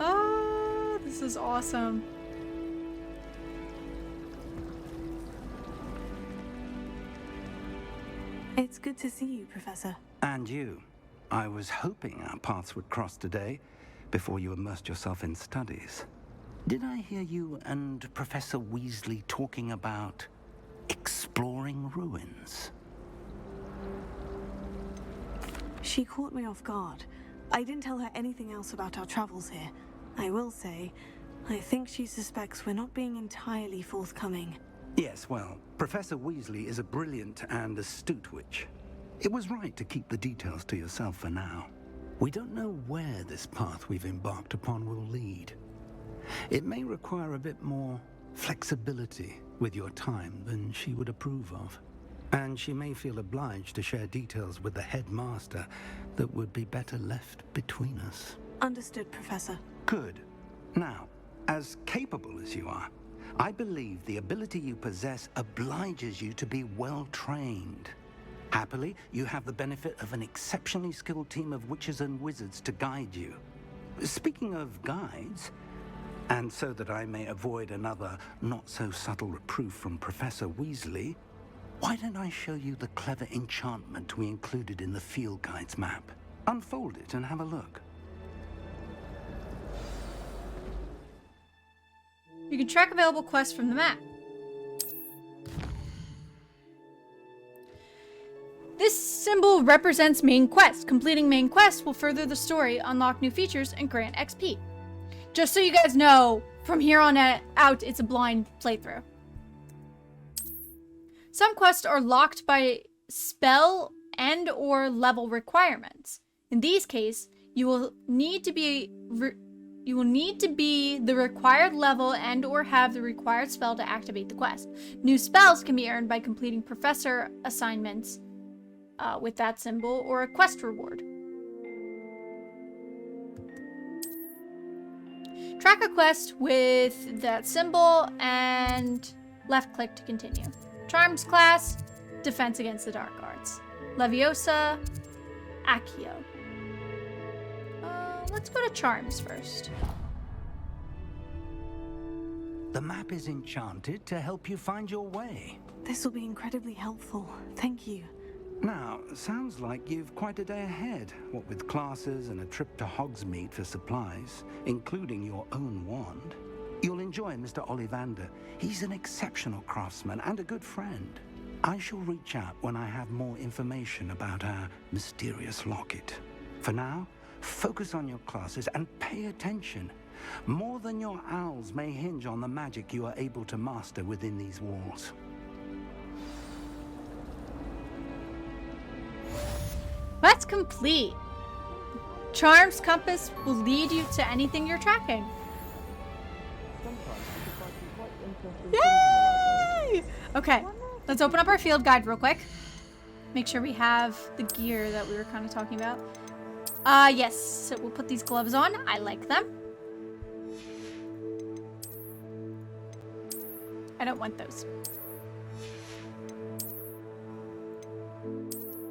Oh, this is awesome. It's good to see you, Professor. And you. I was hoping our paths would cross today, before you immersed yourself in studies. Did I hear you and Professor Weasley talking about exploring ruins? She caught me off guard. I didn't tell her anything else about our travels here. I will say, I think she suspects we're not being entirely forthcoming. Yes, well, Professor Weasley is a brilliant and astute witch. It was right to keep the details to yourself for now. We don't know where this path we've embarked upon will lead. It may require a bit more flexibility with your time than she would approve of. And she may feel obliged to share details with the headmaster that would be better left between us. Understood, Professor. Good. Now, as capable as you are, I believe the ability you possess obliges you to be well trained. Happily, you have the benefit of an exceptionally skilled team of witches and wizards to guide you. Speaking of guides, and so that I may avoid another not-so-subtle reproof from Professor Weasley, why don't I show you the clever enchantment we included in the field guide's map? Unfold it and have a look. You can track available quests from the map. This symbol represents main quest. Completing main quest will further the story, unlock new features, and grant XP. Just so you guys know, from here on out, it's a blind playthrough. Some quests are locked by spell and or level requirements. In these cases, you will need to be the required level and or have the required spell to activate the quest. New spells can be earned by completing professor assignments with that symbol or a quest reward. Track a quest with that symbol and left click to continue. Charms class, defense against the dark arts. Leviosa, Accio. Let's go to Charms first. The map is enchanted to help you find your way. This will be incredibly helpful. Thank you. Now, sounds like you've quite a day ahead, what with classes and a trip to Hogsmeade for supplies, including your own wand. You'll enjoy Mr. Ollivander. He's an exceptional craftsman and a good friend. I shall reach out when I have more information about our mysterious locket. For now, focus on your classes and pay attention. More than your owls may hinge on the magic you are able to master within these walls. That's complete. Charms Compass will lead you to anything you're tracking. Yay! Okay, let's open up our field guide real quick. Make sure we have the gear that we were kind of talking about. Yes, so we'll put these gloves on. I like them. I don't want those.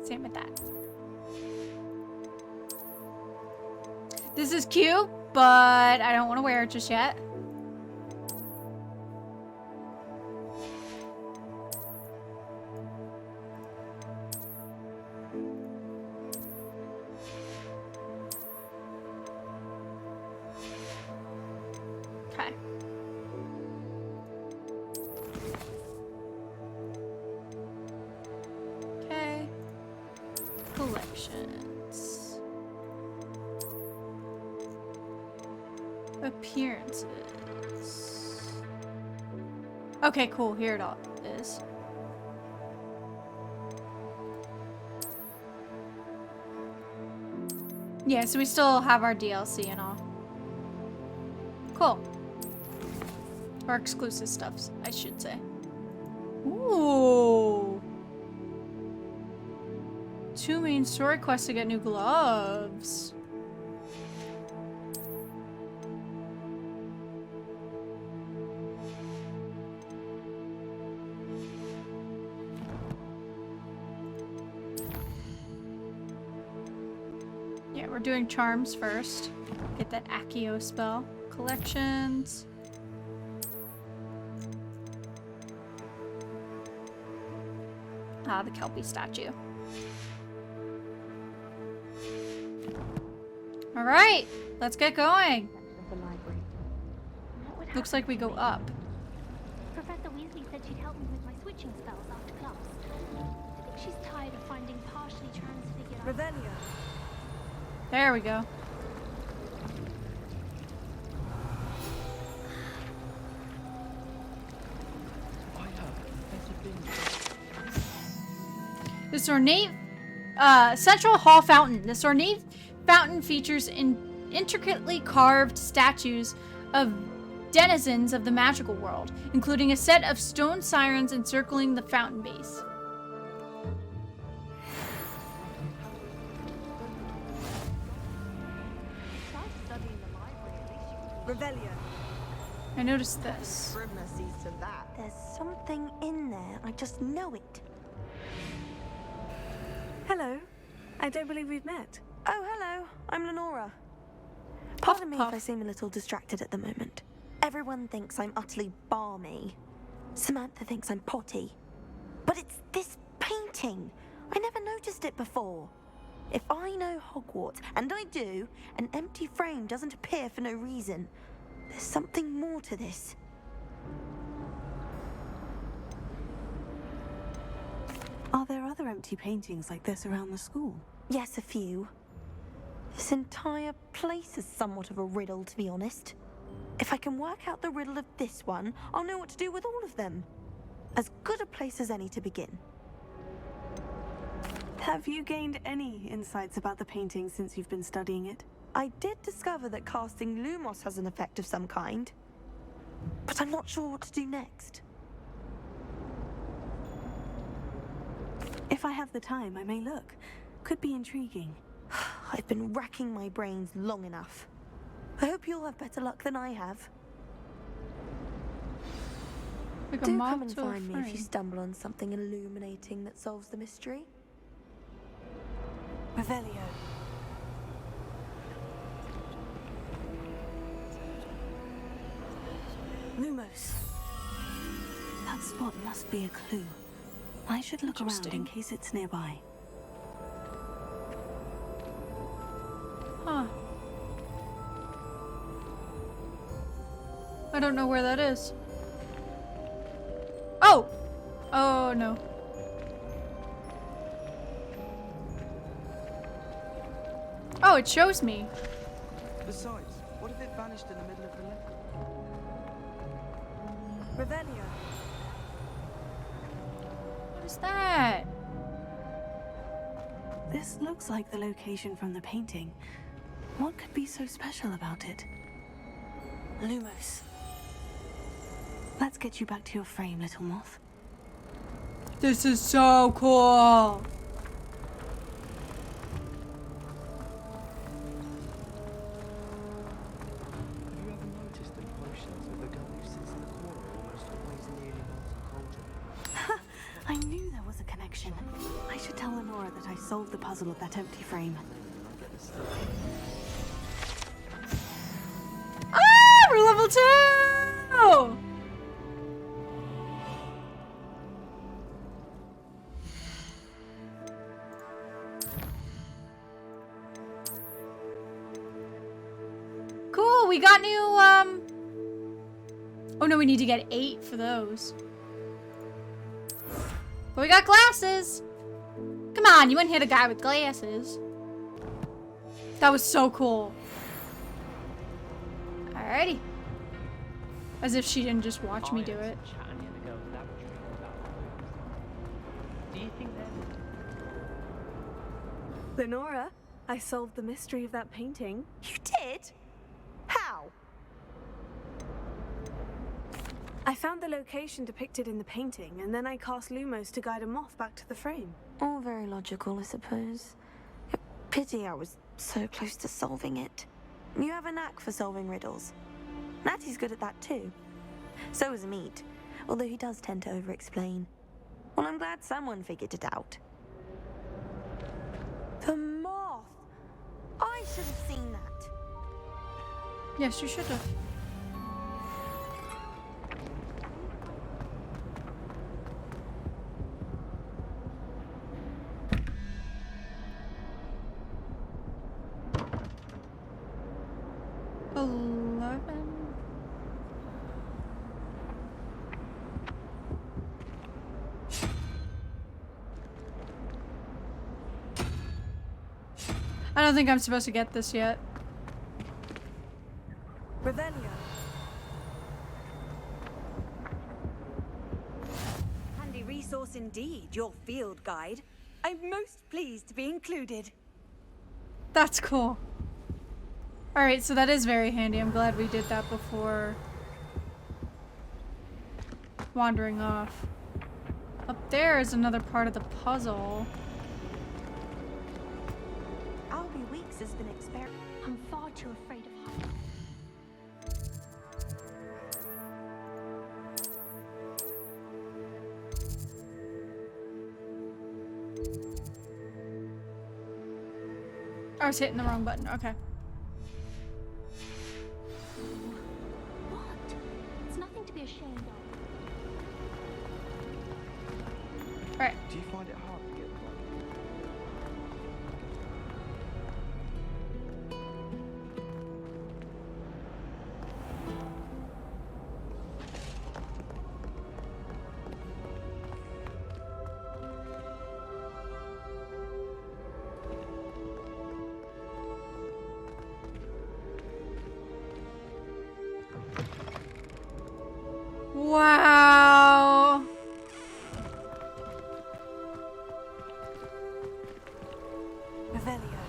Same with that. This is cute, but I don't want to wear it just yet. Okay. Okay. Collections. Appearances. Okay, cool. Here it all is. Yeah, so we still have our DLC and all. Cool. Or exclusive stuff, I should say. Ooh. 2 main story quests to get new gloves. Yeah, we're doing charms first. Get that Accio spell. Collections. Ah, the Kelpie statue. All right, let's get going. Looks like we go up. Professor Weasley said she'd help me with my switching spells after class. I think she's tired of finding partially transfigured. Revelio. There we go. This ornate Central Hall fountain. This ornate fountain features intricately carved statues of denizens of the magical world, including a set of stone sirens encircling the fountain base. Revelio. I noticed this. There's something in there. I just know it. Hello. I don't believe we've met. Oh, hello. I'm Lenora. Pardon me puff. if I seem a little distracted at the moment. Everyone thinks I'm utterly balmy. Samantha thinks I'm potty. But it's this painting. I never noticed it before. If I know Hogwarts, and I do, an empty frame doesn't appear for no reason. There's something more to this. Are there other empty paintings like this around the school? Yes, a few. This entire place is somewhat of a riddle, to be honest. If I can work out the riddle of this one, I'll know what to do with all of them. As good a place as any to begin. Have you gained any insights about the painting since you've been studying it? I did discover that casting Lumos has an effect of some kind, but I'm not sure what to do next. If I have the time, I may look. Could be intriguing. I've been racking my brains long enough. I hope you'll have better luck than I have. Like a Do moth come and to a find me if you frame. stumble on something illuminating that solves the mystery. Revelio. Lumos. That spot must be a clue. I should look around Interesting. in case it's nearby. Huh. I don't know where that is. Oh! Oh, no. Oh, it shows me. Besides, what if it vanished in the middle of the lake? Revelio. What is that? This looks like the location from the painting. What could be so special about it? Lumos. Let's get you back to your frame, little moth. This is so cool. Have you ever noticed that potions of the girl who sits in the corner almost always nearly holds a cauldron? I knew there was a connection. I should tell Lenora that I solved the puzzle of that empty frame. Ah, we're level 2! Cool, we got new, oh no, we need to get 8 for those. But we got glasses! Come on, you wouldn't hit a guy with glasses. That was so cool. Alrighty. As if she didn't just watch me do it. Do you think they're Lenora, I solved the mystery of that painting. You did? How? I found the location depicted in the painting, and then I cast Lumos to guide a moth back to the frame. All very logical, I suppose. Pity I was so close to solving it. You have a knack for solving riddles. Natty's good at that too. So is Meat, although he does tend to over-explain. Well, I'm glad someone figured it out. The moth! I Yes, you should have. I don't think I'm supposed to get this yet. Revelio. Handy resource indeed, your field guide. I'm most pleased to be included. That's cool. Alright, so that is very handy. I'm glad we did that before wandering off. Up there is another part of the puzzle. Albie Weeks has been experimenting. I'm far too afraid of heights. I was hitting the wrong button. Okay. What? It's nothing to be ashamed of. Alright. Do you find it hard to get like? Wow. Revelio.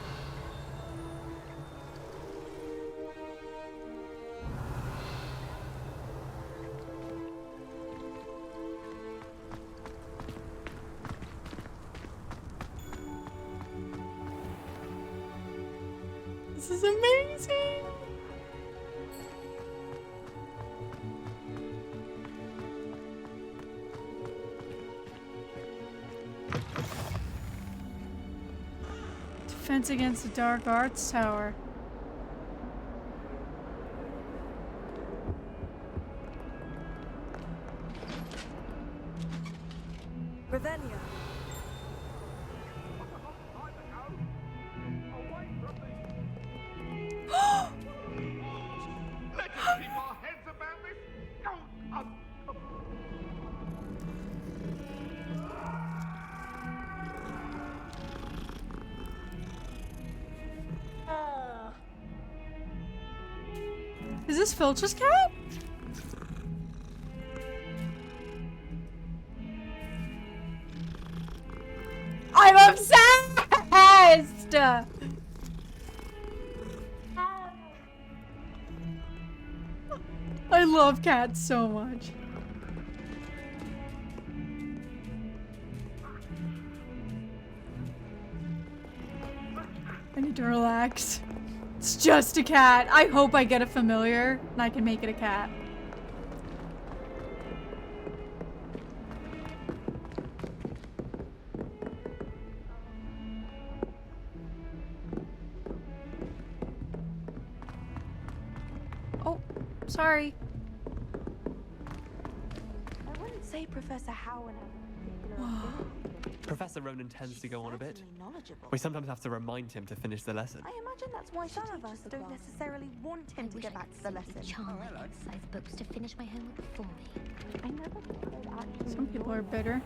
This is amazing. Defense against the Dark Arts Tower. Revelio. Let's just keep our heads about this. Is this Filch's cat? I'm obsessed! I love cats so much. I need to relax. It's just a cat. I hope I get a familiar and I can make it a cat. Oh, sorry. I wouldn't say Professor Howard has a particular ability. Professor Ronan tends to go on a bit. Certainly knowledgeable. We sometimes have to remind him to finish the lesson. I imagine that's why some of us don't necessarily want him to get back to the lesson. Charming exercise books to finish my homework for me. I never thought I'd actually Some people enjoy are bitter.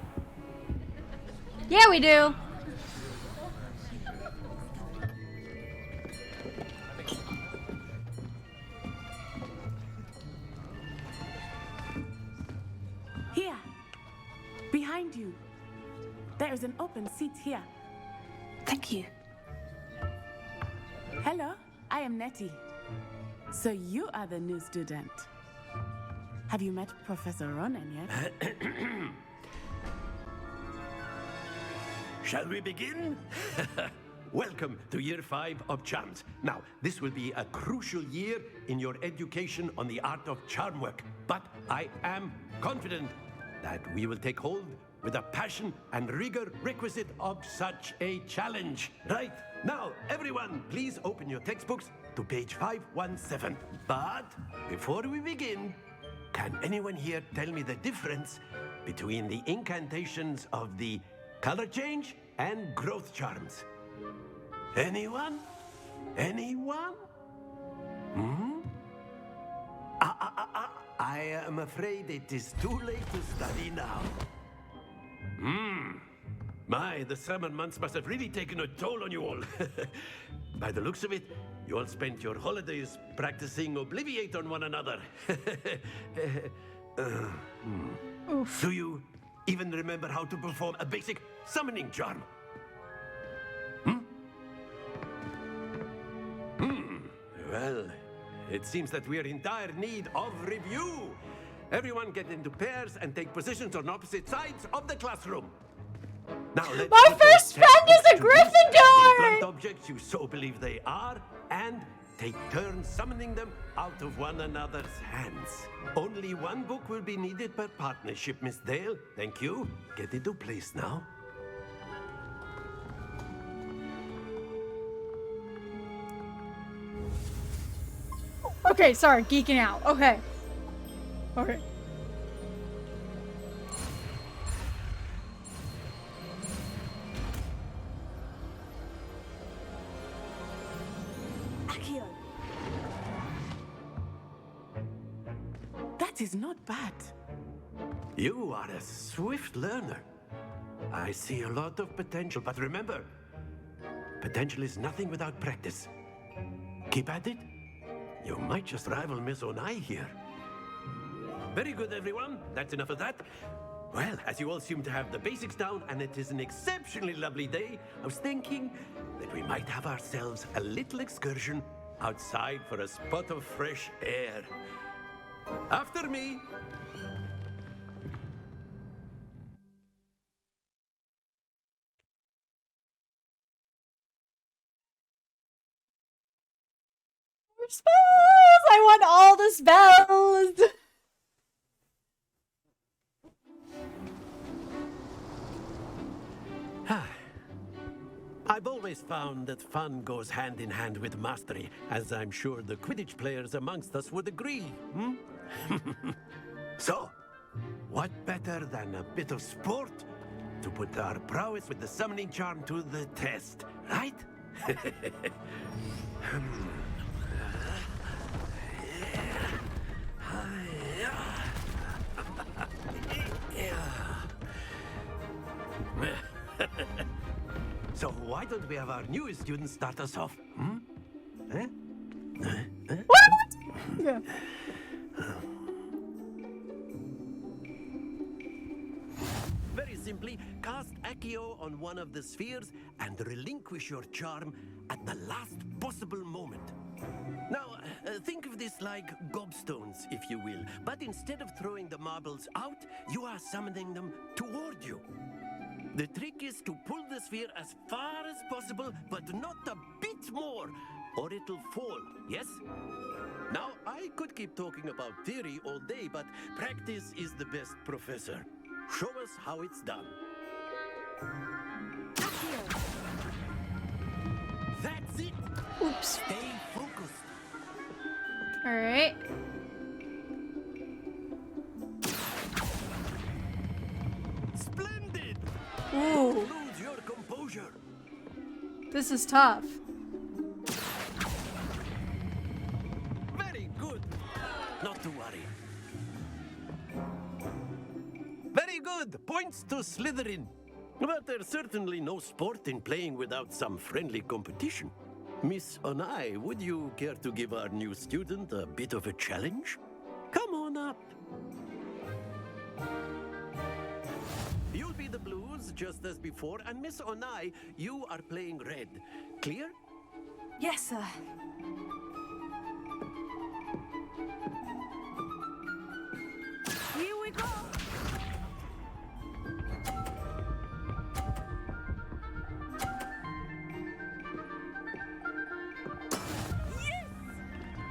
Yeah, we do. Here, behind you. There is an open seat here. Thank you. Hello, I am Nettie. So you are the new student. Have you met Professor Ronan yet? Shall we begin? Welcome to Year 5 of Charms. Now, this will be a crucial year in your education on the art of charm work. But I am confident that we will take hold with the passion and rigor requisite of such a challenge. Right, now, everyone, please open your textbooks to page 517. But before we begin, can anyone here tell me the difference between the incantations of the color change and growth charms? Anyone? Anyone? I am afraid it is too late to study now. My, the summer months must have really taken a toll on you all. By the looks of it, you all spent your holidays practicing Obliviate on one another. Do you even remember how to perform a basic summoning charm? Well, it seems that we are in dire need of review. Everyone get into pairs and take positions on opposite sides of the classroom. Now, let's My put those first friend is a textbooks to use as the Gryffindor! blunt objects you so believe they are, and take turns summoning them out of one another's hands. Only one book will be needed per partnership, Miss Dale. Thank you. Get into place now. Okay, sorry, geeking out. Okay. Okay. Accio! That is not bad. You are a swift learner. I see a lot of potential, but remember, potential is nothing without practice. Keep at it. You might just rival Miss Onai here. Very good, everyone. That's enough of that. Well, as you all seem to have the basics down, and it is an exceptionally lovely day, I was thinking that we might have ourselves a little excursion outside for a spot of fresh air. After me. Spells! I want all the spells! I've always found that fun goes hand in hand with mastery, as I'm sure the Quidditch players amongst us would agree. So, what better than a bit of sport to put our prowess with the summoning charm to the test, right? So why don't we have our newest student start us off? Yeah. Very simply, cast Accio on one of the spheres and relinquish your charm at the last possible moment. Now, think of this like gobstones, if you will, but instead of throwing the marbles out, you are summoning them toward you. The trick is to pull the sphere as far as possible, but not a bit more, or it'll fall, yes? Now, I could keep talking about theory all day, but practice is the best professor. Show us how it's done. That's it! Oops. Stay focused. Alright. Splendid! Ooh. Lose your composure. This is tough. Very good. Not to worry. Very good. Points to Slytherin. But there's certainly no sport in playing without some friendly competition. Miss Onai, would you care to give our new student a bit of a challenge? Come on up. You'll be the blues, just as before, and Miss Onai, you are playing red. Clear? Yes, sir. Here we go.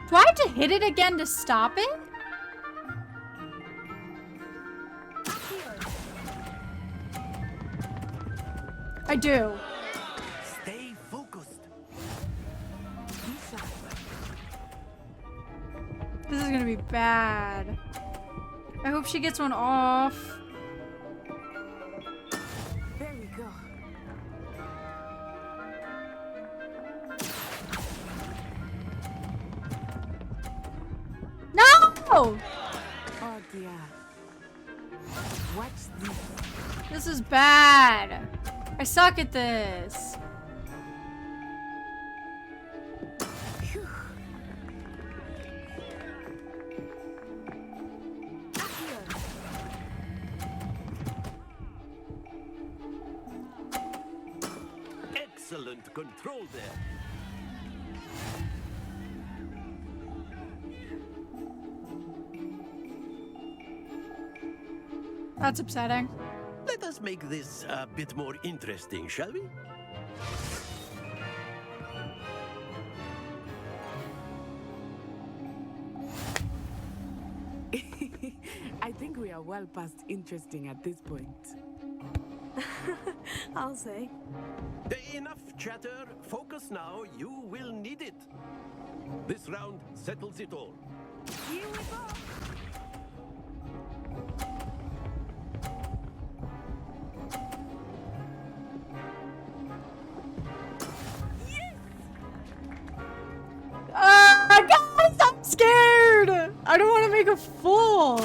Do I have to hit it again to stop it? I do. Stay focused. This is gonna be bad. I hope she gets one off. There we go. No! Oh dear. Watch this. This is bad. I suck at this. Phew. Excellent control there. That's upsetting. Let us make this a bit more interesting, shall we? I think we are well past interesting at this point. I'll say. Enough chatter. Focus now. You will need it. This round settles it all. Here we go. Guys, I'm scared. I don't want to make a fool.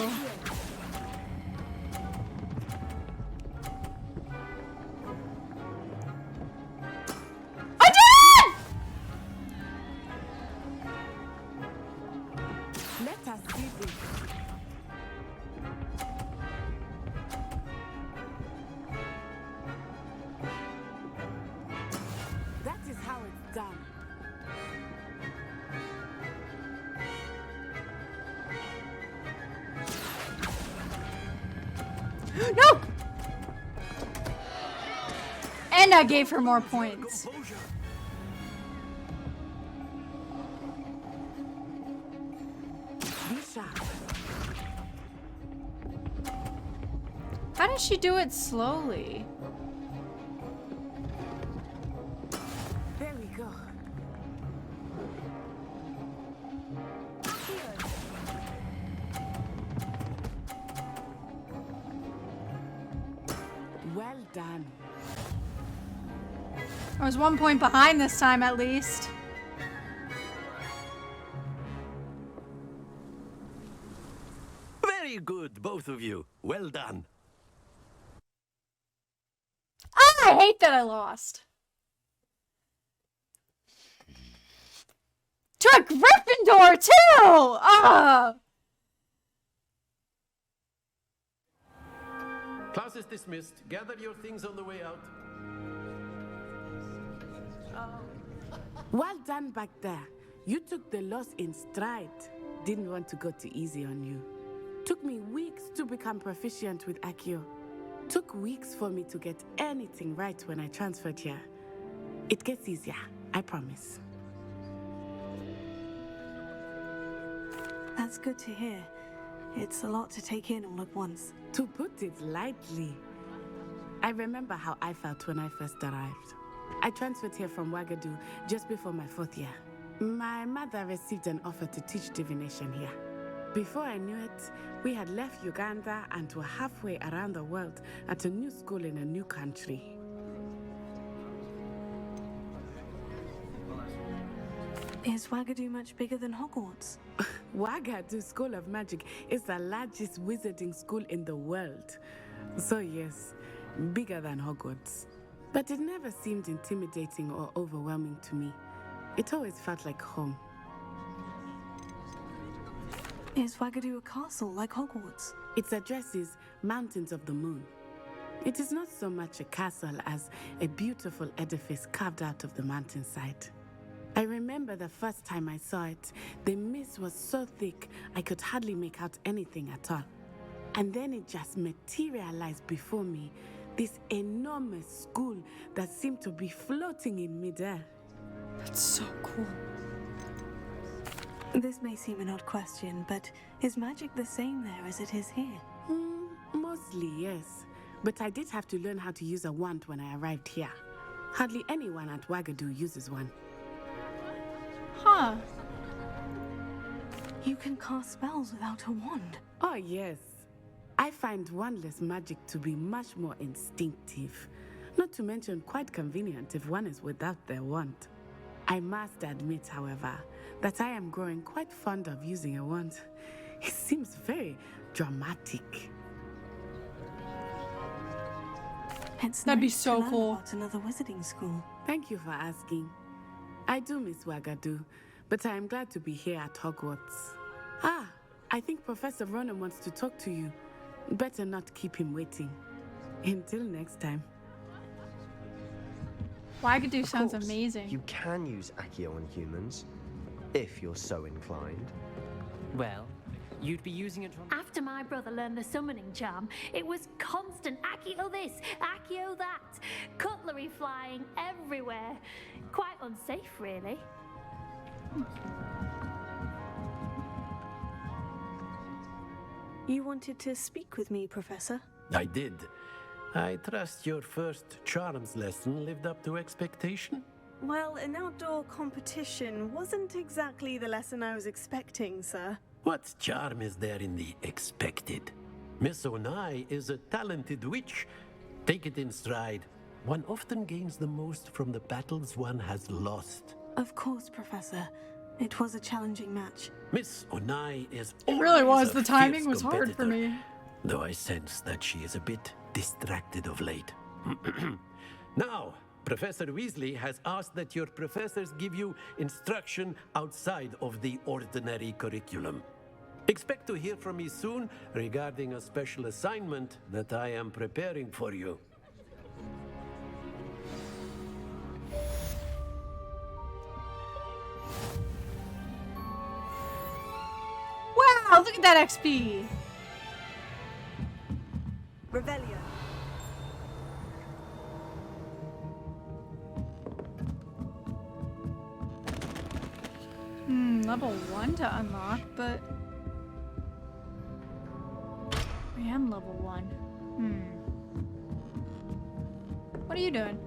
I did it! Let us see this. That is how it's done. No! And I gave her more points. Composure. Be sharp. How does she do it slowly? There we go. Well done. I was 1 point behind this time at least. Very good, both of you. Well done. I hate that I lost. To a Gryffindor too! Ah! Class is dismissed. Gather your things on the way out. Well done back there. You took the loss in stride. Didn't want to go too easy on you. Took me weeks to become proficient with Accio. Took weeks for me to get anything right when I transferred here. It gets easier, I promise. That's good to hear. It's a lot to take in all at once. To put it lightly, I remember how I felt when I first arrived. I transferred here from Ouagadougou just before my 4th year. My mother received an offer to teach divination here. Before I knew it, we had left Uganda and were halfway around the world at a new school in a new country. Is Ouagadougou much bigger than Hogwarts? Ouagadougou School of Magic is the largest wizarding school in the world. So yes, bigger than Hogwarts. But it never seemed intimidating or overwhelming to me. It always felt like home. Is Ouagadougou a castle like Hogwarts? Its address is Mountains of the Moon. It is not so much a castle as a beautiful edifice carved out of the mountainside. I remember the first time I saw it, the mist was so thick I could hardly make out anything at all. And then it just materialized before me, this enormous school that seemed to be floating in midair. That's so cool. This may seem an odd question, but is magic the same there as it is here? Mostly, yes. But I did have to learn how to use a wand when I arrived here. Hardly anyone at Ouagadougou uses one. Huh. You can cast spells without a wand. Oh, yes. I find wandless magic to be much more instinctive. Not to mention quite convenient if one is without their wand. I must admit, however, that I am growing quite fond of using a wand. It seems very dramatic. That'd be so cool. About another wizarding school. Thank you for asking. I do miss Wagadu, but I am glad to be here at Hogwarts. Ah, I think Professor Ronan wants to talk to you. Better not keep him waiting. Until next time. Wagadu Of sounds course, amazing. You can use Accio on humans, if you're so inclined. Well, you'd be using it on... After my brother learned the summoning charm, it was constant Accio this, Accio that. Cutlery flying everywhere. Quite unsafe, really. You wanted to speak with me, Professor? I did. I trust your first charms lesson lived up to expectation? Well, an outdoor competition wasn't exactly the lesson I was expecting, sir. What charm is there in the expected? Miss Onai is a talented witch. Take it in stride. One often gains the most from the battles one has lost. Of course, Professor. It was a challenging match. Miss Onai is It really always was. a The timing fierce was hard for competitor, me. though I sense that she is a bit distracted of late. Now, Professor Weasley has asked that your professors give you instruction outside of the ordinary curriculum. Expect to hear from me soon regarding a special assignment that I am preparing for you. Wow, look at that XP. Revelio. Level 1 to unlock, but I am level 1. What are you doing?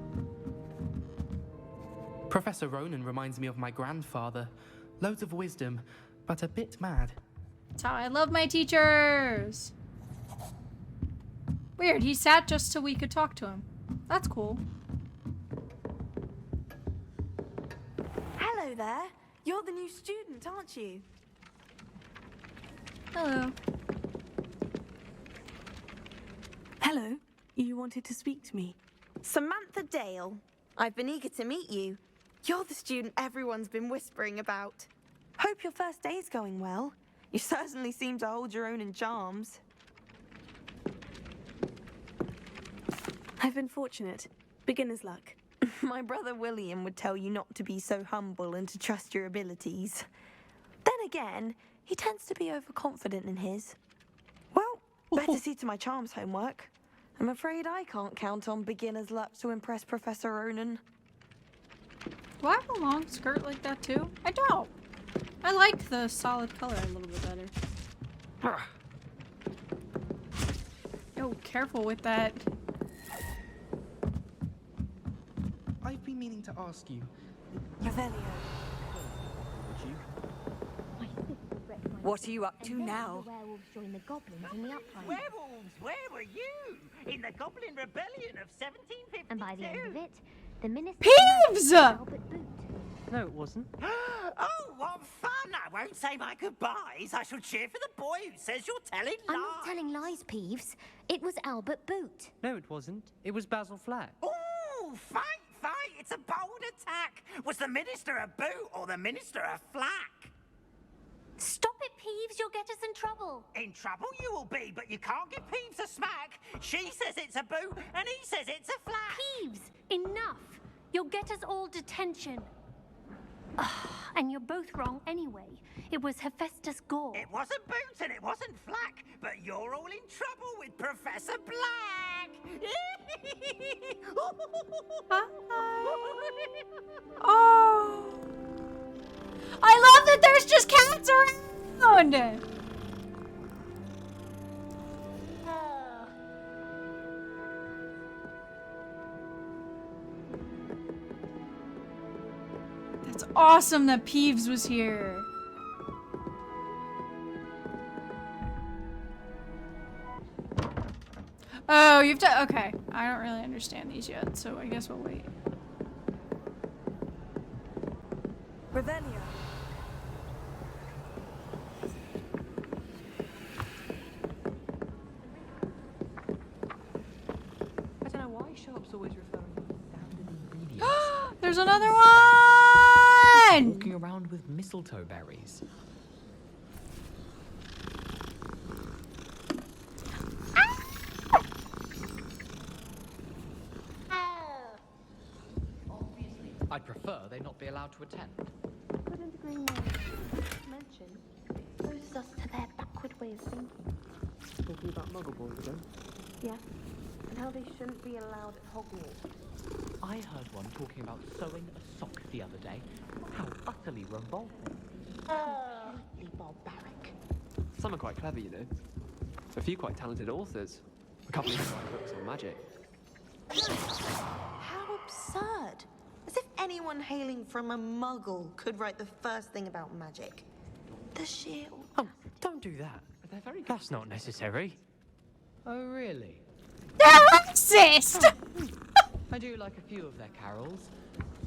Professor Ronan reminds me of my grandfather. Loads of wisdom, but a bit mad. That's how I love my teachers. Weird, he sat just so we could talk to him. That's cool. Hello there. You're the new student, aren't you? Hello. Hello. You wanted to speak to me. Samantha Dale. I've been eager to meet you. You're the student everyone's been whispering about. Hope your first day's going well. You certainly seem to hold your own in charms. I've been fortunate. Beginner's luck. My brother William would tell you not to be so humble and to trust your abilities. Then again, he tends to be overconfident in his. Well, better see to my charms homework. I'm afraid I can't count on beginner's luck to impress Professor Ronan. Do I have a long skirt like that too? I don't. I like the solid color a little bit better. Oh, careful with that. I've been meaning to ask you. Revelio. What are you up to now? The werewolves join the goblins in the uprising. Werewolves, where were you? In the Goblin Rebellion of 1752. And by the end of it, the minister... Peeves! Albert Boot. No, it wasn't. Oh, what fun! I won't say my goodbyes. I shall cheer for the boy who says you're telling lies. I'm not telling lies, Peeves. It was Albert Boot. No, it wasn't. It was Basil Flack. Oh, fight! It's a bold attack. Was the minister a boot or the minister a flack? Stop it, Peeves. You'll get us in trouble. In trouble you will be, but you can't give Peeves a smack. She says it's a boot and he says it's a flack. Peeves, enough. You'll get us all detention. And you're both wrong anyway. It was Hephaestus Gore. It wasn't boot and it wasn't flack, but you're all in trouble with Professor Black. Oh. I love that there's just cats around! That's awesome that Peeves was here. Oh, you have to. Okay. I don't really understand these yet, so I guess we'll wait. Revelio. I don't know why shops always referring to standard ingredients. There's another one! Walking around with mistletoe berries. I'd prefer they not be allowed to attend. Couldn't agree more. Mention exposes us to their backward way of thinking. Talking about Muggle boys again? Yeah. And how they shouldn't be allowed at Hogwarts. I heard one talking about sewing a sock the other day. How utterly revolting. Completely barbaric. Some are quite clever, you know. A few quite talented authors. A couple of write books on magic. How absurd! As if anyone hailing from a Muggle could write the first thing about magic. The sheer Oh, don't do that. They're very good. That's not necessary. Oh, really? They're racist! I do like a few of their carols.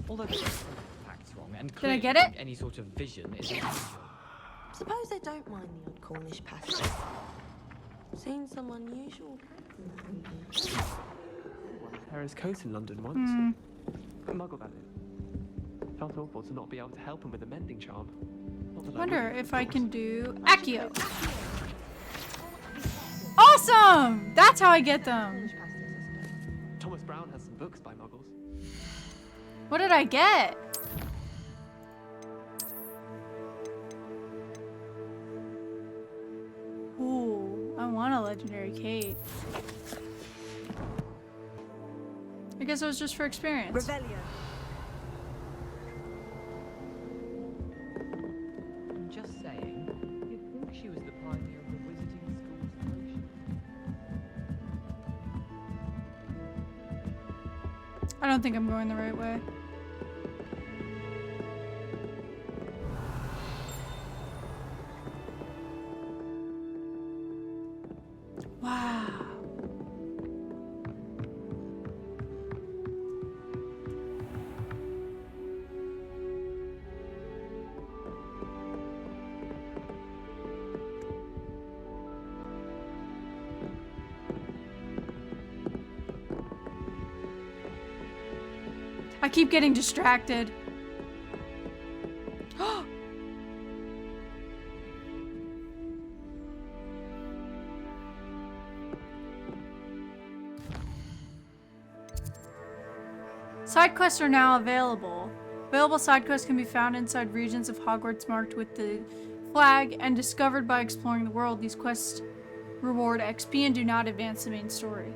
Although they get some facts wrong and Did I get clearly it? any sort of vision is unusual. Suppose I don't mind the odd Cornish passage. Seen some unusual characters. Harris Coat in London once. A Muggle, that is. Felt awful to not be able to help him with a mending charm. Not that I Wonder would, if of I course. can do Accio. Awesome! That's how I get them. Thomas Brown has some books by Muggles. What did I get? Ooh, I want a legendary cape. I guess it was just for experience. Revelio. I'm just saying, you'd think she was the pioneer of the wizarding school's potion. I don't think I'm going the right way. Wow. I keep getting distracted. Side quests are now available. Available side quests can be found inside regions of Hogwarts marked with the flag and discovered by exploring the world. These quests reward XP and do not advance the main story.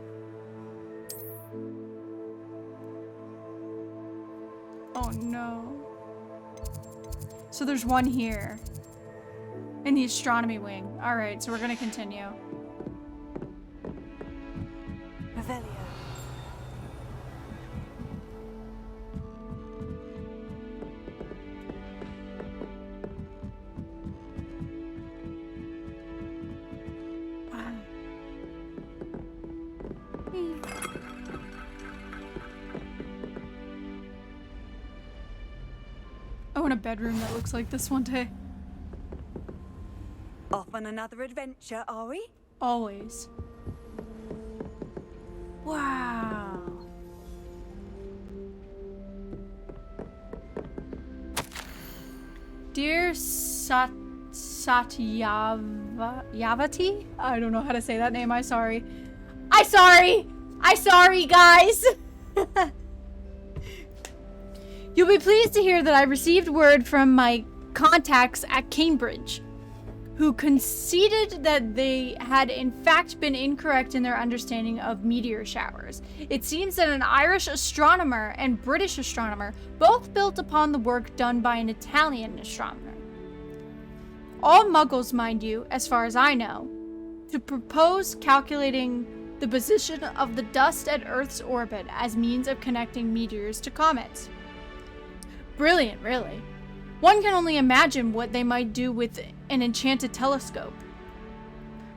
Oh no. So there's one here. In the astronomy wing. Alright, so we're gonna continue. Revelio. I want a bedroom that looks like this one day. Off on another adventure, are we? Always. Wow. Dear Satyavati? I don't know how to say that name, I'm sorry. I'm sorry, guys! You'll be pleased to hear that I received word from my contacts at Cambridge, who conceded that they had in fact been incorrect in their understanding of meteor showers. It seems that an Irish astronomer and British astronomer both built upon the work done by an Italian astronomer. All Muggles, mind you, as far as I know, to propose calculating the position of the dust at Earth's orbit as means of connecting meteors to comets. Brilliant, really. One can only imagine what they might do with an enchanted telescope.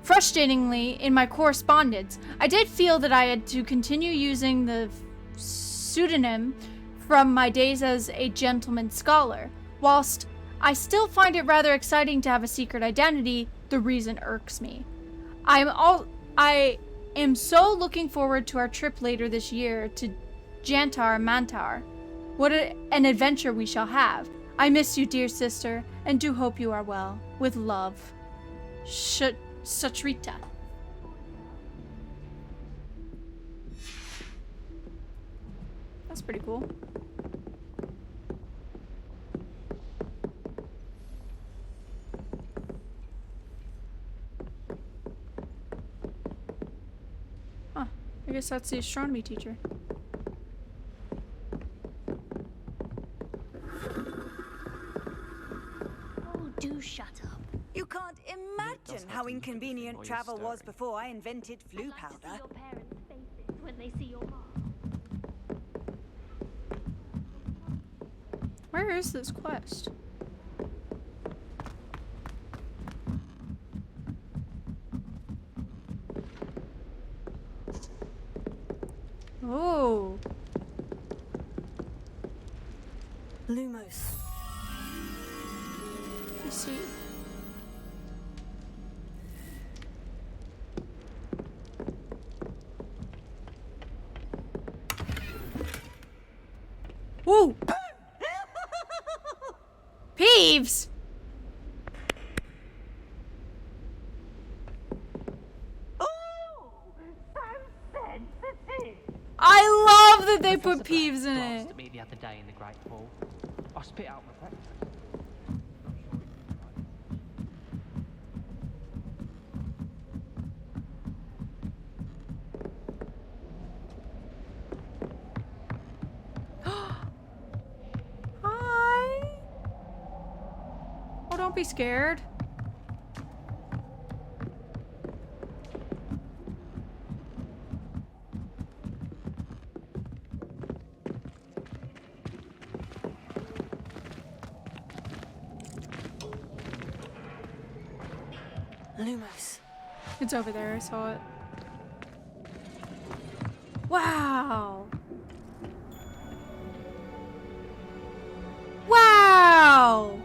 Frustratingly, in my correspondence, I did feel that I had to continue using the pseudonym from my days as a gentleman scholar. Whilst I still find it rather exciting to have a secret identity, the reason irks me. I am so looking forward to our trip later this year to Jantar Mantar. What an adventure we shall have. I miss you, dear sister, and do hope you are well. With love, Satrita. That's pretty cool. Huh. I guess that's the astronomy teacher. Oh, do shut up. You can't imagine how inconvenient travel was before I invented flu powder. See your parents' faces when they see your mom. Where is this quest? Oh. Lumos. Let's see. Woo! Peeves! I love that they put Peeves in it. At me the other day in the Great Hall. I spit out my breakfast. Hi. Oh, don't be scared. Lumos. It's over there, I saw it. Wow! Wow!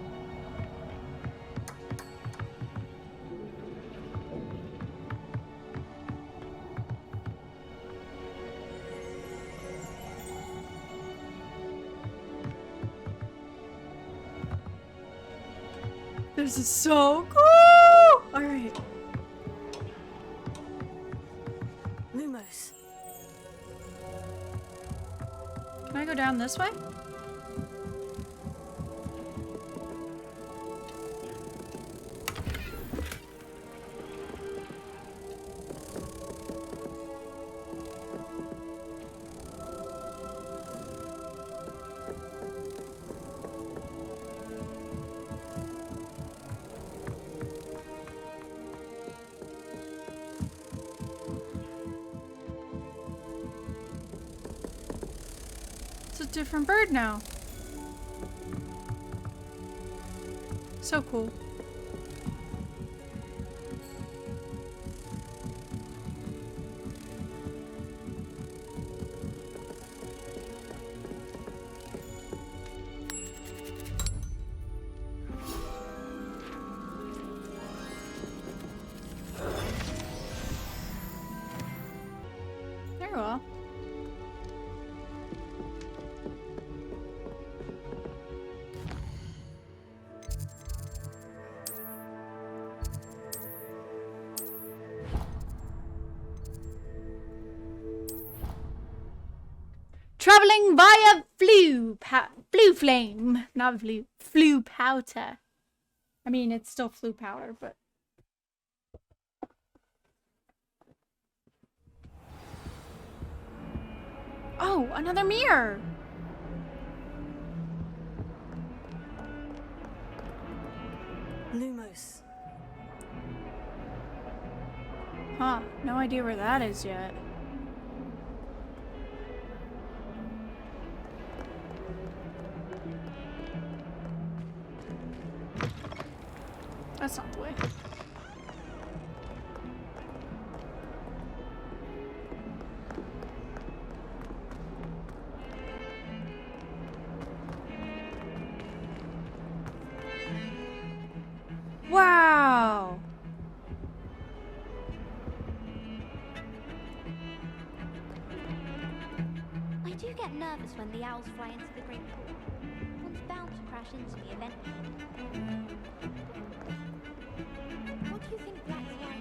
This is so cool! Alright. Lumos. Can I go down this way? It's a different bird now. So cool. Very well. Traveling via blue flame, not flue powder. I mean, it's still flue powder, but. Oh, another mirror. Lumos. Huh, no idea where that is yet. That's not the way. get nervous when the owls fly into the great pool. One's bound to crash into me eventually. What do you think Black's like?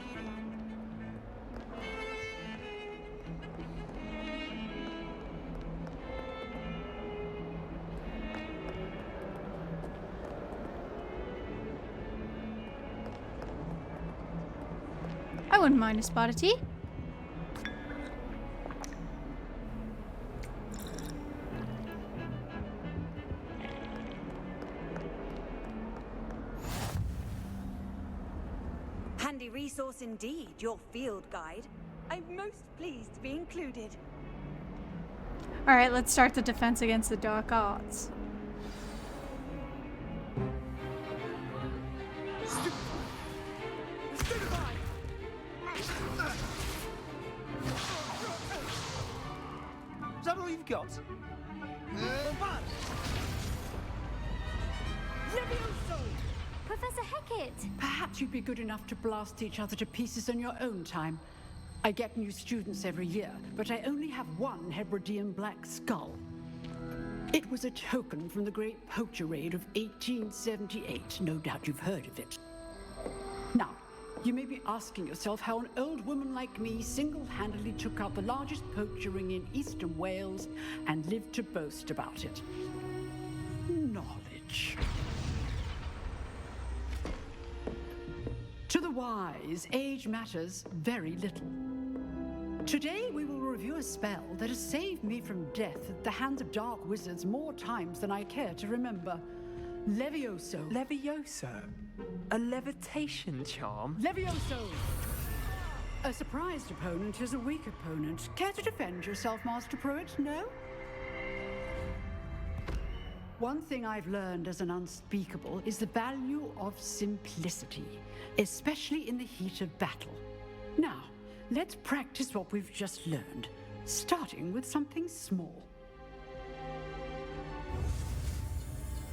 I wouldn't mind a spot of tea. Handy resource indeed, your field guide. I'm most pleased to be included. Alright, let's start the defense against the dark arts. Is that all you've got? Professor Hecat! Perhaps you'd be good enough to blast each other to pieces in your own time. I get new students every year, but I only have one Hebridean black skull. It was a token from the Great Poacher Raid of 1878. No doubt you've heard of it. Now, you may be asking yourself how an old woman like me single-handedly took out the largest poacher ring in eastern Wales and lived to boast about it. Knowledge. To the wise, age matters very little. Today we will review a spell that has saved me from death at the hands of dark wizards more times than I care to remember. Levioso. Levioso? A levitation charm? Levioso! A surprised opponent is a weak opponent. Care to defend yourself, Master Pruitt? No? One thing I've learned as an unspeakable is the value of simplicity, especially in the heat of battle. Now, let's practice what we've just learned, starting with something small.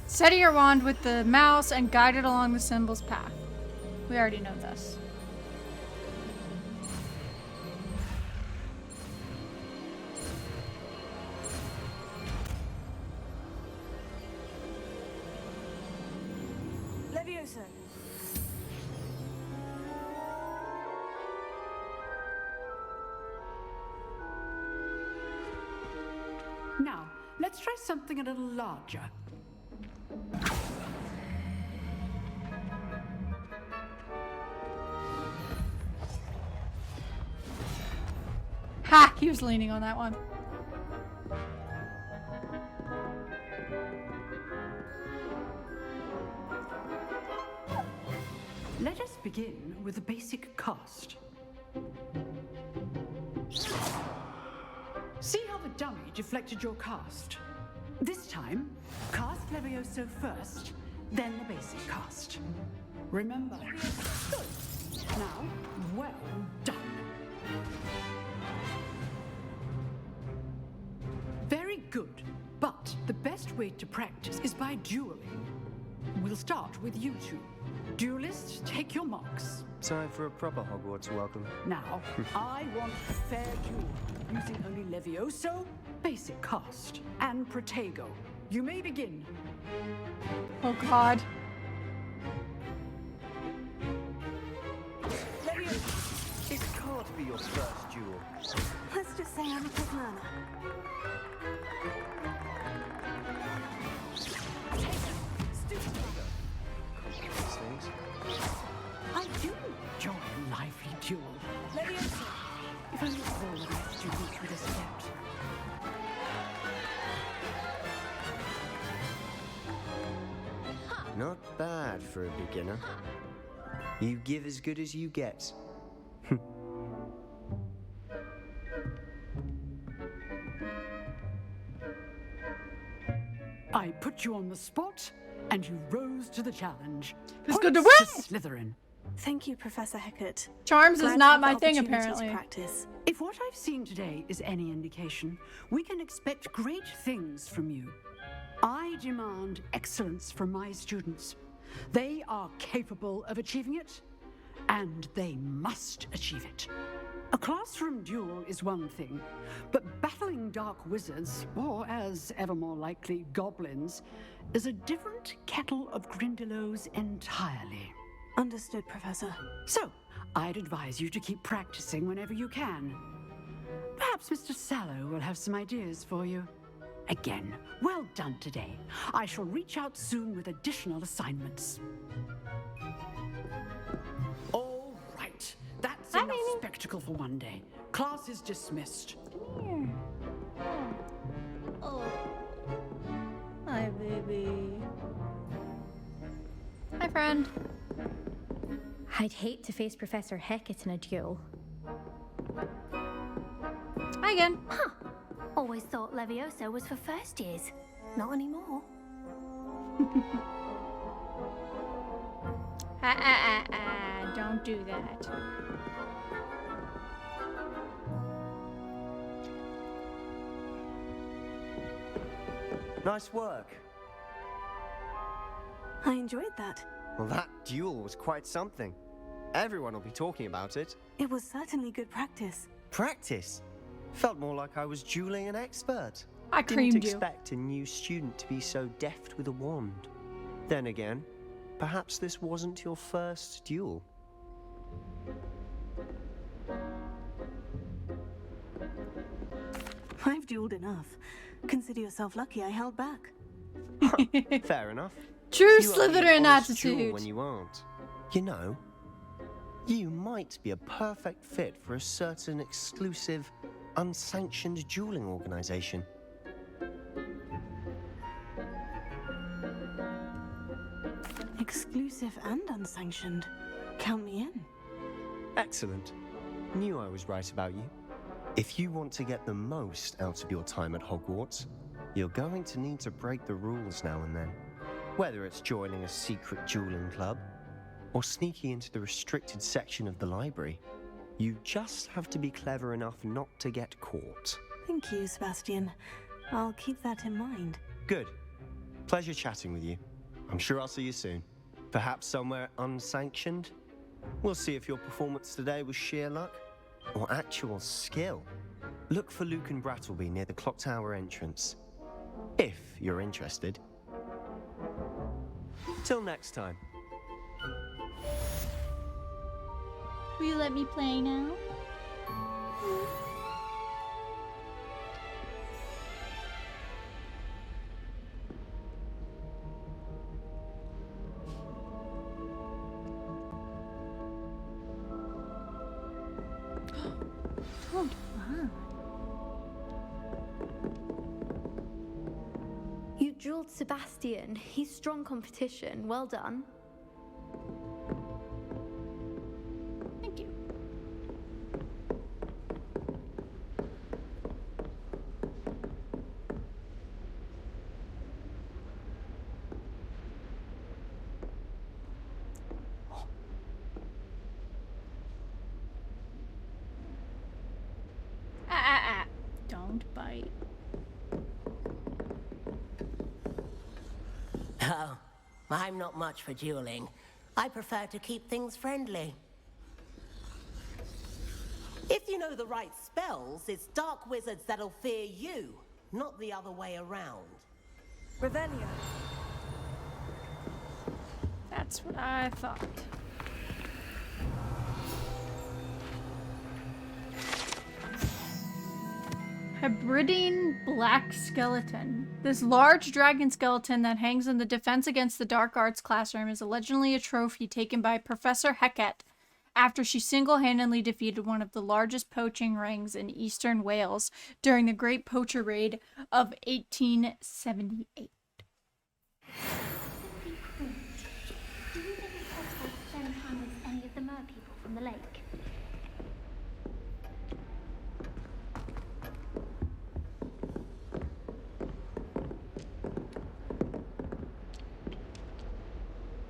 Steady your wand with the mouse and guide it along the symbol's path. We already know this. Levioso. Now, let's try something a little larger. Ha! He was leaning on that one. Let us begin with the basic cast. See how the dummy deflected your cast? This time, cast Levioso first, then the basic cast. Remember. Good. Now, well done. Very good, but the best way to practice is by dueling. We'll start with you two. Duelists, take your marks. Time for a proper Hogwarts welcome. Now, I want a fair duel, using only Levioso, basic cast, and Protego. You may begin. Oh god. Levioso. It can't be your first duel. Let's just say I'm a quick learner. I do enjoy a lively duel. Levioso. If only all of my students would accept. Not bad for a beginner. You give as good as you get. I put you on the spot, and you rose to the challenge. Who's good to Points win? to Slytherin. Thank you, Professor Hecat. Charms Glad is to not have my the thing, opportunity to apparently. practice. If what I've seen today is any indication, we can expect great things from you. I demand excellence from my students. They are capable of achieving it, and they must achieve it. A classroom duel is one thing, but battling dark wizards, or as ever more likely, goblins, is a different kettle of Grindylows entirely. Understood, Professor. So, I'd advise you to keep practicing whenever you can. Perhaps Mr. Sallow will have some ideas for you. Again, well done today. I shall reach out soon with additional assignments. All right, that's enough spectacle for one day. Class is dismissed. Come here. Oh. Hi, baby. Hi, friend. I'd hate to face Professor Hecat in a duel. Hi again. Huh. Always thought Leviosa was for first years. Not anymore. Don't do that. Nice work. I enjoyed that. Well, that duel was quite something. Everyone will be talking about it. It was certainly good practice. Practice? Felt more like I was dueling an expert. I creamed you. Didn't expect a new student to be so deft with a wand. Then again, perhaps this wasn't your first duel. I've dueled enough. Consider yourself lucky I held back. Fair enough. True You are Slytherin an honest jewel attitude. when you aren't. You know, you might be a perfect fit for a certain exclusive, unsanctioned dueling organization. Exclusive and unsanctioned. Count me in. Excellent. Knew I was right about you. If you want to get the most out of your time at Hogwarts, you're going to need to break the rules now and then. Whether it's joining a secret dueling club, or sneaking into the restricted section of the library, you just have to be clever enough not to get caught. Thank you, Sebastian. I'll keep that in mind. Good. Pleasure chatting with you. I'm sure I'll see you soon. Perhaps somewhere unsanctioned? We'll see if your performance today was sheer luck or actual skill. Look for Luke and Brattleby near the clock tower entrance, if you're interested. Till next time. Will you let me play now? Oh, wow. You dueled Sebastian. He's strong competition. Well done. Thank you. Don't bite. Oh, I'm not much for dueling. I prefer to keep things friendly. If you know the right spells, it's dark wizards that'll fear you, not the other way around. Revelio. That's what I thought. Hebridean black skeleton. This large dragon skeleton that hangs in the Defense Against the Dark Arts classroom is allegedly a trophy taken by Professor Hecat after she single-handedly defeated one of the largest poaching rings in eastern Wales during the Great Poacher Raid of 1878. Do you think it's possible to spend time with any of the mer people from the lake?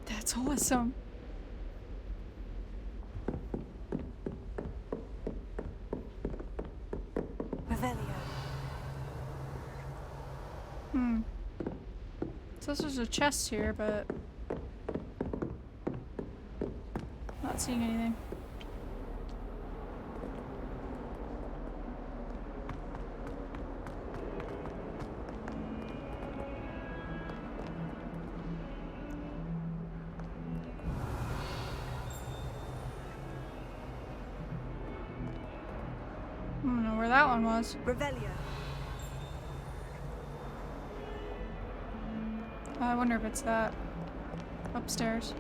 That's awesome. Revelio. So there's a chest here, but not seeing anything. where that one was. Revelio. I wonder if it's that. Upstairs.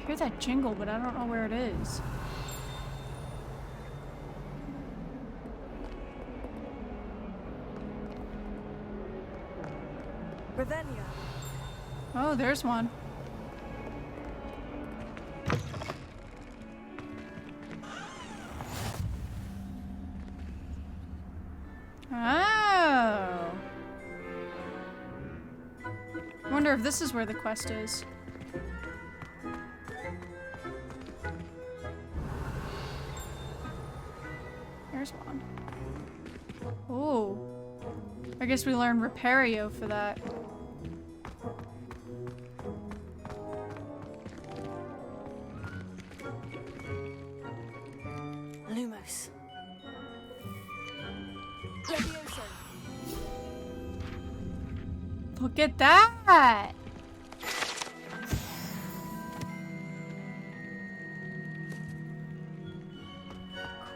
I hear that jingle, but I don't know where it is. Revelio. Oh, there's one. Oh. I wonder if this is where the quest is. There's one. Oh. I guess we learned Repario for that. Lumos. Levioso. Look at that!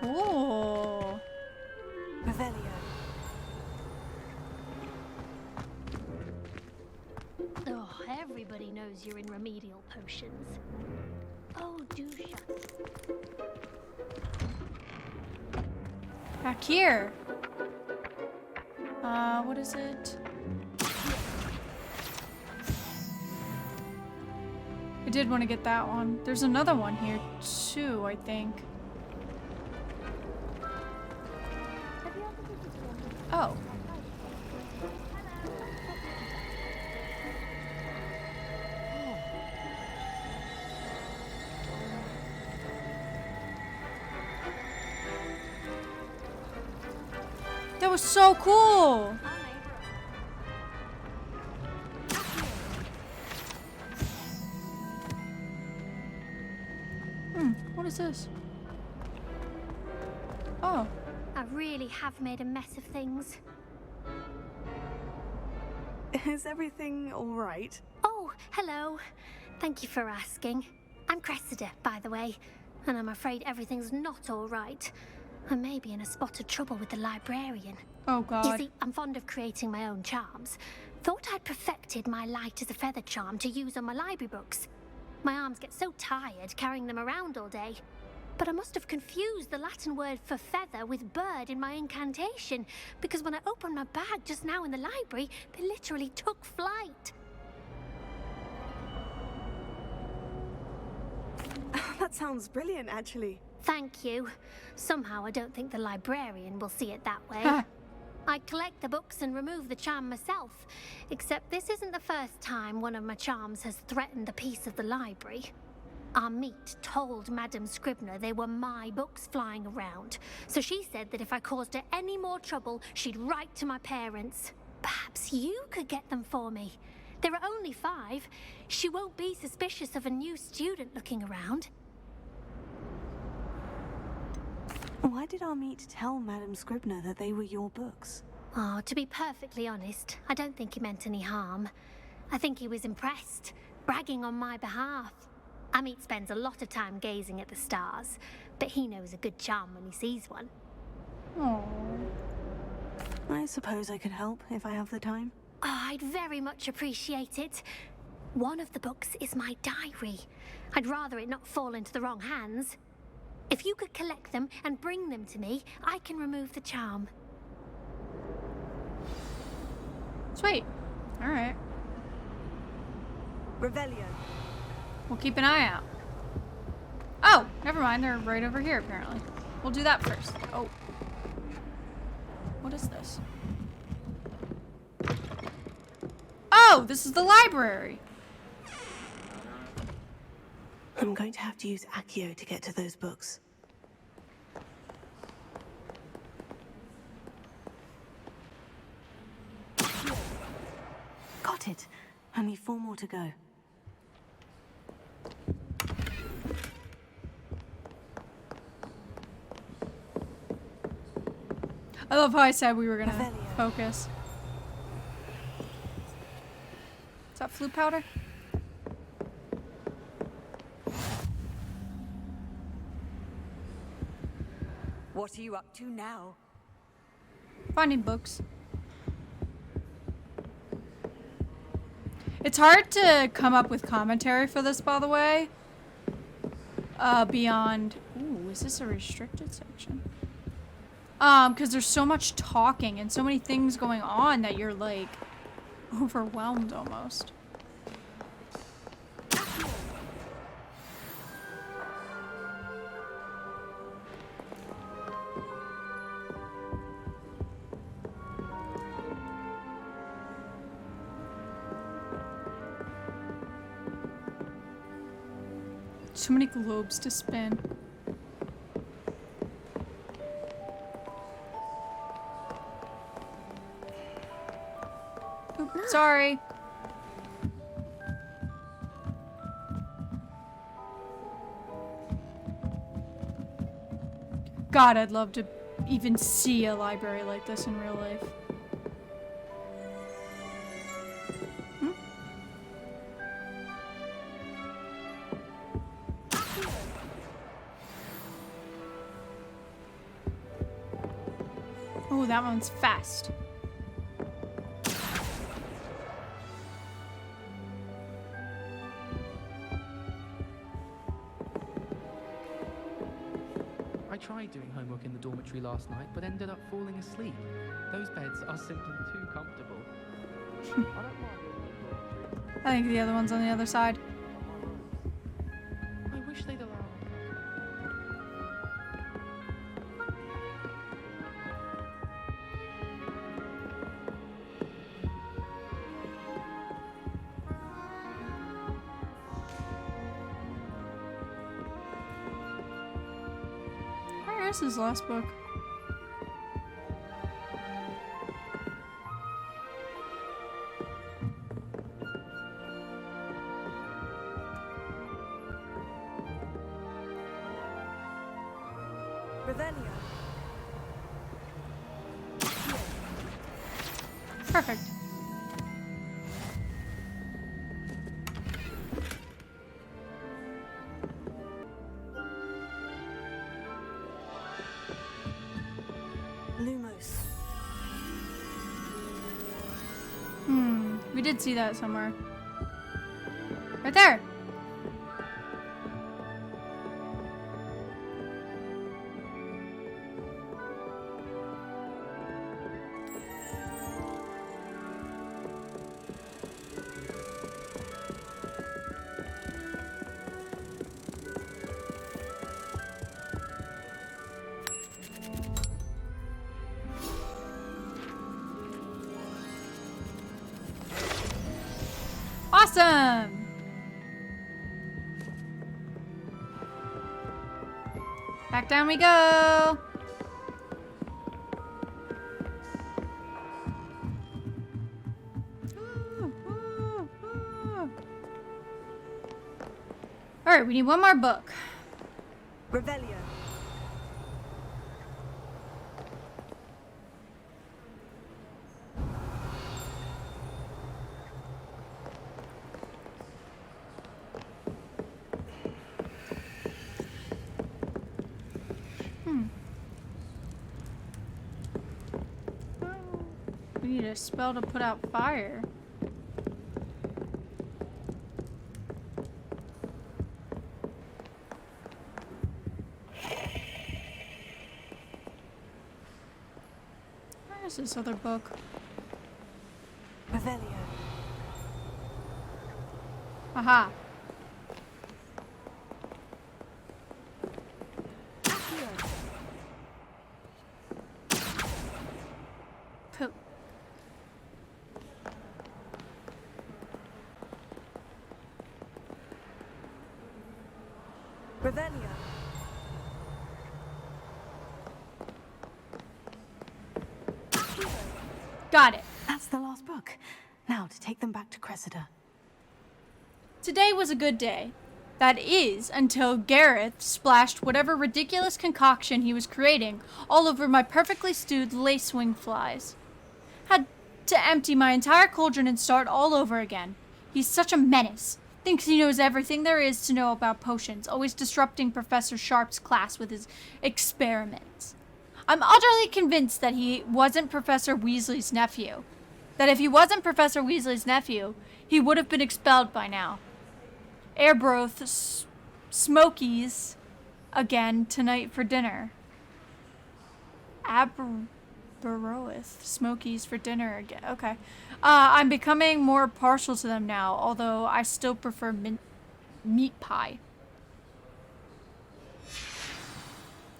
Cool. Revelio. Oh, everybody knows you're in remedial potions. Oh, do shut. Back here. What is it? I did want to get that one. There's another one here too, I think. Oh. That was so cool! What is this? Oh. I really have made a mess of things. Is everything all right? Oh, hello. Thank you for asking. I'm Cressida, by the way, and I'm afraid everything's not all right. I may be in a spot of trouble with the librarian. Oh, God. You see, I'm fond of creating my own charms. Thought I'd perfected my light as a feather charm to use on my library books. My arms get so tired carrying them around all day. But I must have confused the Latin word for feather with bird in my incantation, because when I opened my bag just now in the library, they literally took flight. That sounds brilliant, actually. Thank you. Somehow I don't think the librarian will see it that way. I collect the books and remove the charm myself, except this isn't the first time one of my charms has threatened the peace of the library. Our meet told Madame Scribner they were my books flying around, so she said that if I caused her any more trouble, she'd write to my parents. Perhaps you could get them for me. There are only 5. She won't be suspicious of a new student looking around. Why did our meet tell Madame Scribner that they were your books? Oh, to be perfectly honest, I don't think he meant any harm. I think he was impressed, bragging on my behalf. Amit spends a lot of time gazing at the stars, but he knows a good charm when he sees one. Aww. I suppose I could help if I have the time. Oh, I'd very much appreciate it. One of the books is my diary. I'd rather it not fall into the wrong hands. If you could collect them and bring them to me, I can remove the charm. Sweet. Alright. Revelio. We'll keep an eye out. Oh, never mind. They're right over here, apparently. We'll do that first. Oh. What is this? Oh, this is the library. I'm going to have to use Accio to get to those books. Got it. Only 4 more to go. I love how I said we were gonna focus. Is that flute powder? What are you up to now? Finding books. It's hard to come up with commentary for this, by the way. Beyond... Ooh, is this a restricted section? Because there's so much talking and so many things going on that you're, like, overwhelmed almost. So many globes to spin. Oop, sorry. God, I'd love to even see a library like this in real life. Oh, that one's fast. I tried doing homework in the dormitory last night, but ended up falling asleep. Those beds are simply too comfortable. I think the other one's on the other side. I wish they'd allow. Where is his last book? Perfect. Lumos. We did see that somewhere. Right there. Awesome! Back down we go! Alright, we need one more book. Revelio. We need a spell to put out fire. Where is this other book? Revelio. Aha. Poop. Revelio. Got it. That's the last book. Now to take them back to Cressida. Today was a good day. That is, until Gareth splashed whatever ridiculous concoction he was creating all over my perfectly stewed lacewing flies. Had to empty my entire cauldron and start all over again. He's such a menace. Thinks he knows everything there is to know about potions, always disrupting Professor Sharp's class with his experiments. I'm utterly convinced that he wasn't Professor Weasley's nephew. That if he wasn't Professor Weasley's nephew, he would have been expelled by now. Airbroth Smokies again tonight for dinner. Aberoth Smokies for dinner again. Okay. I'm becoming more partial to them now, although I still prefer meat pie.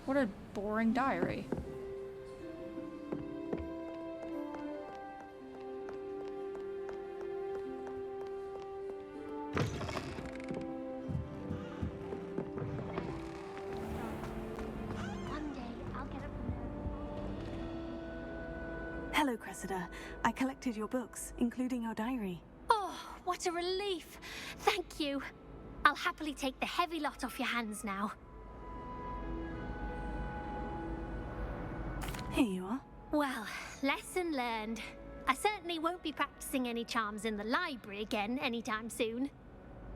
What a boring diary. Hello, Cressida. I collected your books, including your diary. Oh, what a relief. Thank you. I'll happily take the heavy lot off your hands now. Here you are. Well, lesson learned. I certainly won't be practicing any charms in the library again anytime soon.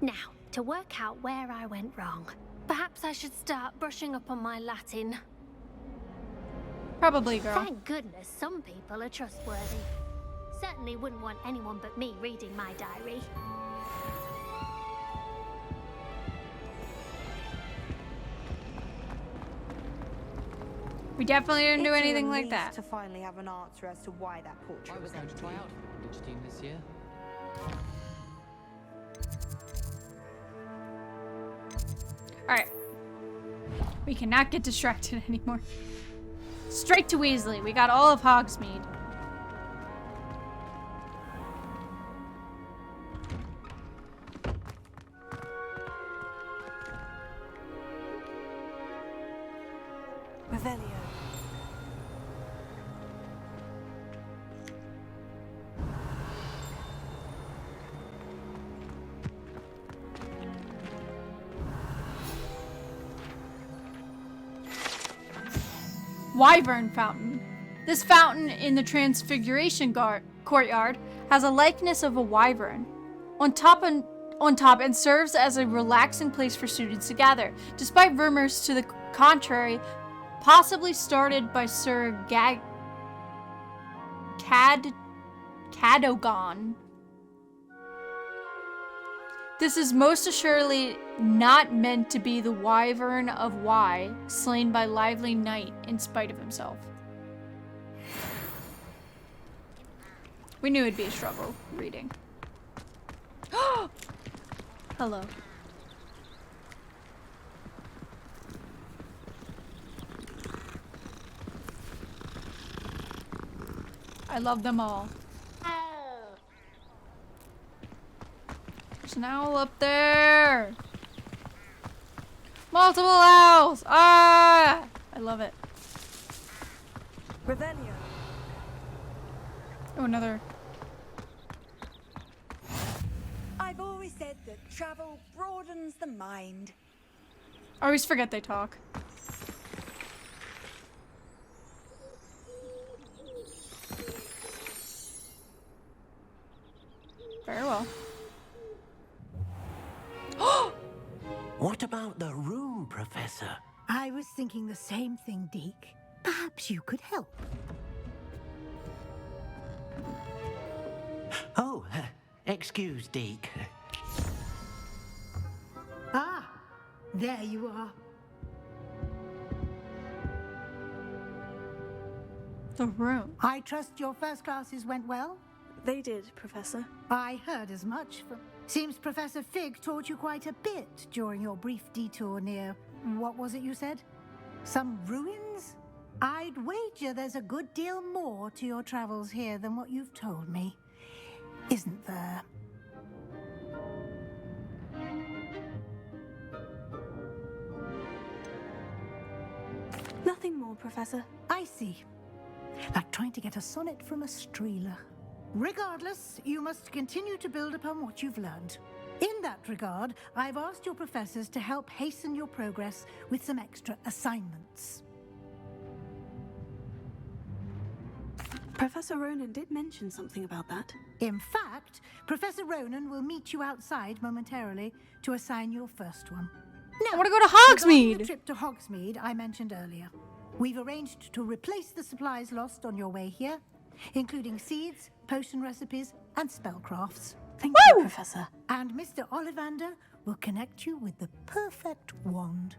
Now, to work out where I went wrong. Perhaps I should start brushing up on my Latin. Probably, girl. Thank goodness some people are trustworthy. Certainly wouldn't want anyone but me reading my diary. We definitely didn't do anything like that. To finally have an answer as to why that portrait was going to try out for the Quidditch team this year. Alright. We cannot get distracted anymore. Straight to Weasley. We got all of Hogsmeade. Revelio. Wyvern Fountain. This fountain in the Transfiguration courtyard has a likeness of a wyvern on top and serves as a relaxing place for students to gather, despite rumors to the contrary, possibly started by Sir Cadogan. This is most assuredly not meant to be the wyvern of Y, slain by lively night in spite of himself. We knew it'd be a struggle reading. Hello. I love them all. There's an owl up there. Multiple owls. Ah! I love it. Revelio. Oh, another. I've always said that travel broadens the mind. I always forget they talk. Very well. What about the room, Professor? I was thinking the same thing, Deke. Perhaps you could help. Oh, excuse, Deke. Ah, there you are. The room. I trust your first classes went well? They did, Professor. I heard as much from... Seems Professor Fig taught you quite a bit during your brief detour near... What was it you said? Some ruins? I'd wager there's a good deal more to your travels here than what you've told me. Isn't there? Nothing more, Professor. I see. Like trying to get a sonnet from a streeler. Regardless, you must continue to build upon what you've learned. In that regard, I've asked your professors to help hasten your progress with some extra assignments. Professor Ronan did mention something about that. In fact, Professor Ronan will meet you outside momentarily to assign your first one. Now, I want to go to regarding Hogsmeade. the trip to Hogsmeade I mentioned earlier. We've arranged to replace the supplies lost on your way here, including seeds, potion recipes, and spellcrafts. Thank you, Professor. And Mr. Ollivander will connect you with the perfect wand.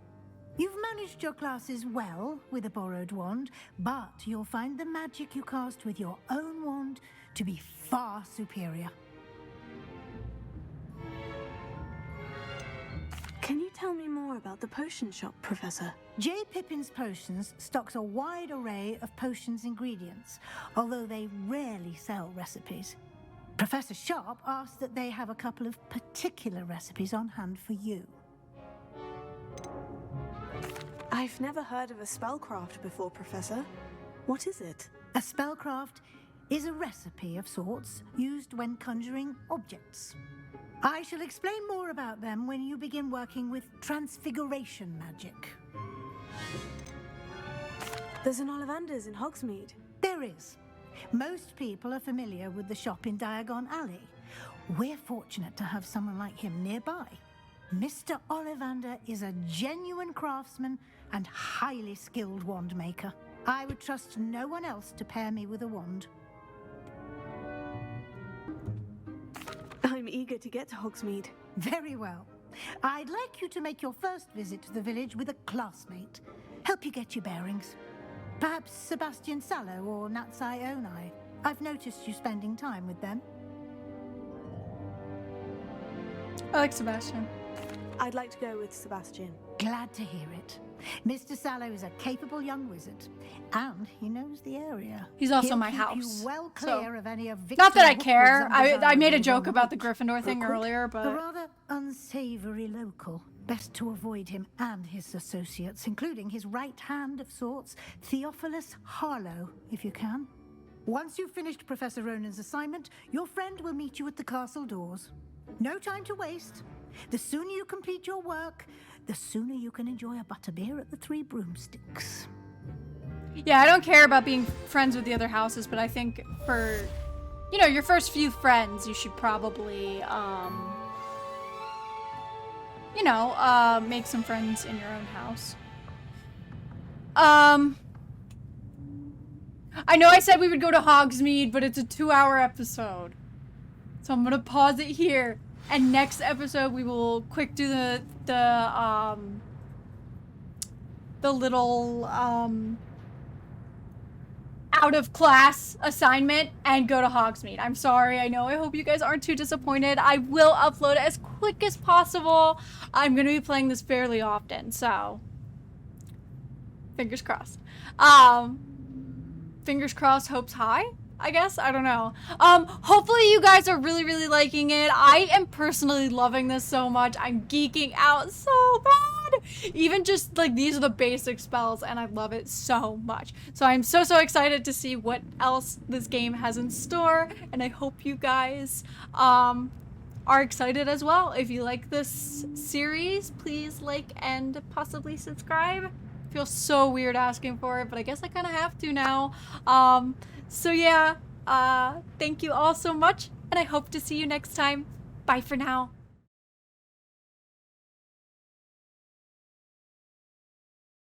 You've managed your classes well with a borrowed wand, but you'll find the magic you cast with your own wand to be far superior. Can you tell me more about the potion shop, Professor? J. Pippin's Potions stocks a wide array of potions ingredients, although they rarely sell recipes. Professor Sharp asked that they have a couple of particular recipes on hand for you. I've never heard of a spellcraft before, Professor. What is it? A spellcraft is a recipe of sorts used when conjuring objects. I shall explain more about them when you begin working with transfiguration magic. There's an Ollivander's in Hogsmeade. There is. Most people are familiar with the shop in Diagon Alley. We're fortunate to have someone like him nearby. Mr. Ollivander is a genuine craftsman and highly skilled wand maker. I would trust no one else to pair me with a wand. I'm eager to get to Hogsmeade. Very well. I'd like you to make your first visit to the village with a classmate. Help you get your bearings. Perhaps Sebastian Sallow or Natsai Onai. I've noticed you spending time with them. I like Sebastian. I'd like to go with Sebastian. Glad to hear it. Mr. Sallow is a capable young wizard, and he knows the area. He's also He'll my keep house. You well So- clear of any of Not that I Victor care. Rookwood's I made a undesirable joke about the movement. Gryffindor thing Rookwood, earlier, a but rather unsavory local. Best to avoid him and his associates, including his right hand of sorts, Theophilus Harlow, if you can. Once you've finished Professor Ronan's assignment, your friend will meet you at the castle doors. No time to waste. The sooner you complete your work, the sooner you can enjoy a butterbeer at the Three Broomsticks. yeah, I don't care about being friends with the other houses, but I think for, you know, your first few friends, you should probably, you know, make some friends in your own house. I know I said we would go to Hogsmeade, but it's a 2-hour episode. So I'm gonna pause it here. And next episode we will quick do the little out of class assignment and go to Hogsmeade. I'm sorry, I know, I hope you guys aren't too disappointed. I will upload it as quick as possible. I'm gonna be playing this fairly often, so fingers crossed. Fingers crossed, hopes high, I guess. I don't know. Hopefully you guys are really, really liking it. I am personally loving this so much. I'm geeking out so bad. Even just like these are the basic spells and I love it so much. So I'm so excited to see what else this game has in store, and I hope you guys are excited as well. If you like this series, please like and possibly subscribe. Feels so weird asking for it, but I guess I kind of have to now. So yeah, thank you all so much, and I hope to see you next time. Bye for now.